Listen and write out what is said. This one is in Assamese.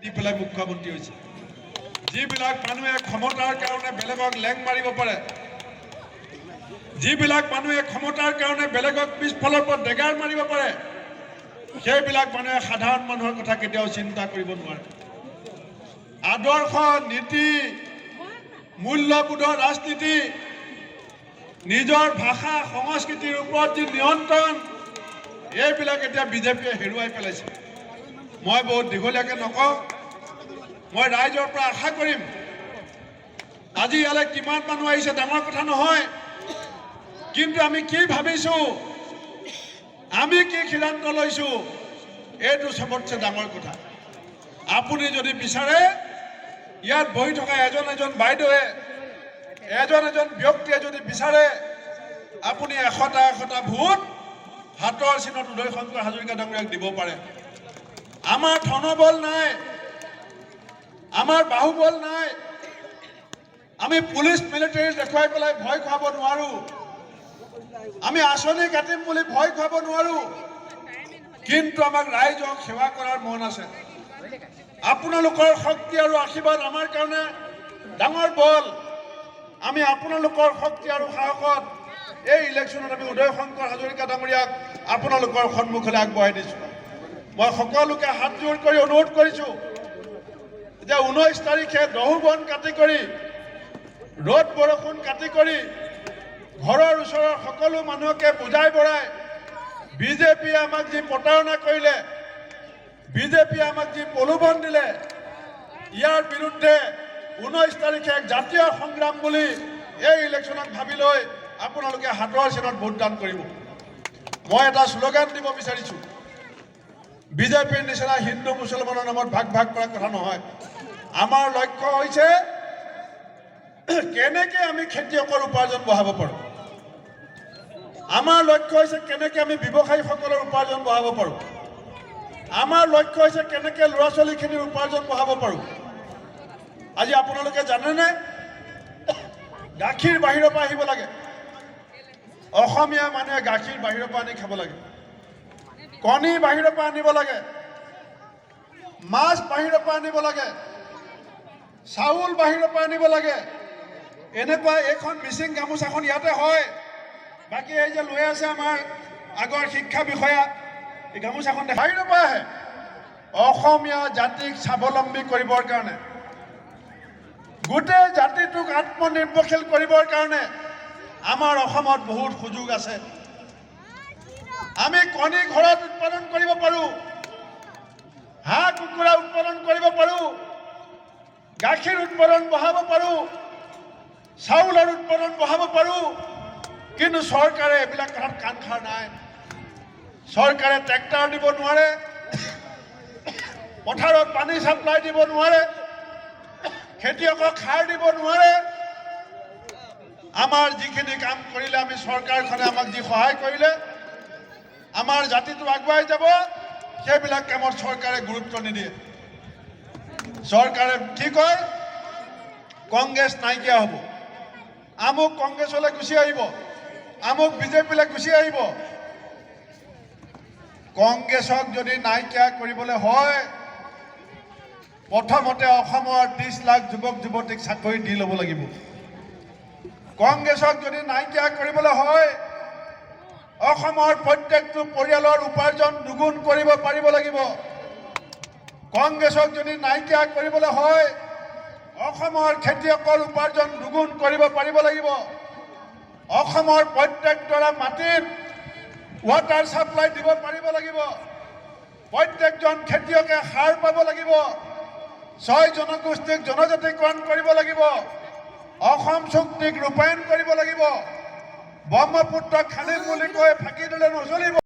দি পেলাই মুখ্যমন্ত্ৰী হৈছে যিবিলাক মানুহে ক্ষমতাৰ কাৰণে বেলেগক লেং মাৰিব পাৰে যিবিলাক মানুহে ক্ষমতাৰ কাৰণে বেলেগক পিছফালৰ পৰা ডেগাৰ মাৰিব পাৰে সেইবিলাক মানুহে সাধাৰণ মানুহৰ কথা কেতিয়াও চিন্তা কৰিব নোৱাৰে আদৰ্শ নীতি মূল্যবোধৰ ৰাজনীতি নিজৰ ভাষা সংস্কৃতিৰ ওপৰত যি নিয়ন্ত্ৰণ এইবিলাক এতিয়া বিজেপিয়ে হেৰুৱাই পেলাইছে মই বহুত দীঘলীয়াকৈ নকওঁ মই ৰাইজৰ পৰা আশা কৰিম আজি ইয়ালৈ কিমান মানুহ আহিছে ডাঙৰ কথা নহয় কিন্তু আমি কি ভাবিছো আমি কি সিদ্ধান্ত লৈছো এইটো সবতছে ডাঙৰ কথা আপুনি যদি বিচাৰে ইয়াত বহি থকা এজন বাইদেৱে এজন ব্যক্তিয়ে যদি বিচাৰে আপুনি এশটা ভোট হাতৰ চিনত উদয় শংকৰ হাজৰিকা ডাঙৰীয়াক দিব পাৰে আমাৰ ধনবল নাই আমাৰ বাহুবল নাই আমি পুলিচ মিলিটাৰী দেখুৱাই পেলাই ভয় খুৱাব নোৱাৰো আমি আঁচনি কাটিম বুলি ভয় খুৱাব নোৱাৰো কিন্তু আমাক ৰাইজক সেৱা কৰাৰ মন আছে আপোনালোকৰ শক্তি আৰু আশীৰ্বাদ আমাৰ কাৰণে ডাঙৰ বল আমি আপোনালোকৰ শক্তি আৰু সাহসত এই ইলেকশ্যনত আমি উদয় শংকৰ হাজৰিকা ডাঙৰীয়াক আপোনালোকৰ সন্মুখলৈ আগবঢ়াই দিছো মই সকলোকে হাত জোৰ কৰি অনুৰোধ কৰিছো যে 19 তাৰিখে দহু বন কাটি কৰি ৰ'দ বৰষুণ কাটি কৰি ঘৰৰ ওচৰৰ সকলো মানুহকে বুজাই বঢ়াই বিজেপিয়ে আমাক যি প্ৰতাৰণা কৰিলে বিজেপিয়ে আমাক যি প্ৰলোভন দিলে ইয়াৰ বিৰুদ্ধে 19 তাৰিখে এক জাতীয় সংগ্ৰাম বুলি এই ইলেকশ্যনত ভাবি লৈ আপোনালোকে হাতৰ চিনত ভোটদান কৰিব মই এটা শ্লোগান দিব বিচাৰিছো বিজেপিৰ নিচিনা হিন্দু মুছলমানৰ নামত ভাগ কৰাৰ কথা নহয় আমাৰ লক্ষ্য হৈছে কেনেকৈ আমি খেতিয়কৰ উপাৰ্জন বঢ়াব পাৰোঁ আমাৰ লক্ষ্য হৈছে কেনেকৈ আমি ব্যৱসায়ীসকলৰ উপাৰ্জন বঢ়াব পাৰোঁ আমাৰ লক্ষ্য হৈছে কেনেকৈ ল'ৰা ছোৱালীখিনিৰ উপাৰ্জন বঢ়াব পাৰোঁ আজি আপোনালোকে জানেনে গাখীৰ বাহিৰৰ পৰা আহিব লাগে অসমীয়া মানুহে গাখীৰ বাহিৰৰ পৰা আনি খাব লাগে কণী বাহিৰৰ পৰা আনিব লাগে মাছ বাহিৰৰ পৰা আনিব লাগে চাউল বাহিৰৰ পৰা আনিব লাগে এনেকুৱা এইখন মিচিং গামোচাখন ইয়াতে হয় বাকী এই যে লৈ আছে আমাৰ আগৰ শিক্ষা বিষয়া এই গামোচাখন বাহিৰৰ পৰা আহে অসমীয়া জাতিক স্বাৱলম্বী কৰিবৰ কাৰণে গোটেই জাতিটোক আত্মনিৰ্ভৰশীল কৰিবৰ কাৰণে আমাৰ অসমত বহুত সুযোগ আছে আমি কণী ঘৰত উৎপাদন কৰিব পাৰোঁ হাঁহ কুকুৰা উৎপাদন কৰিব পাৰোঁ গাখীৰ উৎপাদন বঢ়াব পাৰোঁ চাউলৰ উৎপাদন বঢ়াব পাৰোঁ কিন্তু চৰকাৰে এইবিলাক কথাত কাণ খাৰ নাই চৰকাৰে ট্ৰেক্টৰ দিব নোৱাৰে পথাৰত পানী ছাপ্লাই দিব নোৱাৰে খেতিয়কক সাৰ দিব নোৱাৰে আমাৰ যিখিনি কাম কৰিলে আমি চৰকাৰখনে আমাক যি সহায় কৰিলে আমাৰ জাতিটো আগুৱাই যাব সেইবিলাক কামত চৰকাৰে গুৰুত্ব নিদিয়ে চৰকাৰে কি কয় কংগ্ৰেছ নাইকিয়া হ'ব আমুক কংগ্ৰেছলৈ গুচি আহিব আমুক বিজেপিলৈ গুচি আহিব কংগ্ৰেছক যদি নাইকিয়া কৰিবলৈ হয় প্ৰথমতে অসমৰ 30 লাখ যুৱক যুৱতীক চাকৰি দি ল'ব লাগিব কংগ্ৰেছক যদি নাইকিয়া কৰিবলৈ হয় অসমৰ প্ৰত্যেকটো পৰিয়ালৰ উপাৰ্জন দুগুণ কৰিব পাৰিব লাগিব কংগ্ৰেছক যদি নাইকিয়া কৰিবলৈ হয় অসমৰ খেতিয়কৰ উপাৰ্জন দুগুণ কৰিব পাৰিব লাগিব অসমৰ প্ৰত্যেকডৰা মাটিত ৱাটাৰ ছাপ্লাই দিব পাৰিব লাগিব প্ৰত্যেকজন খেতিয়কে সাৰ পাব লাগিব 6 জনগোষ্ঠীক জনজাতিকৰণ কৰিব লাগিব অসম চুক্তিক ৰূপায়ণ কৰিব লাগিব ব্ৰহ্মপুত্ৰ খান্দিম বুলি কৈ ফাঁকি দিলে নচলিব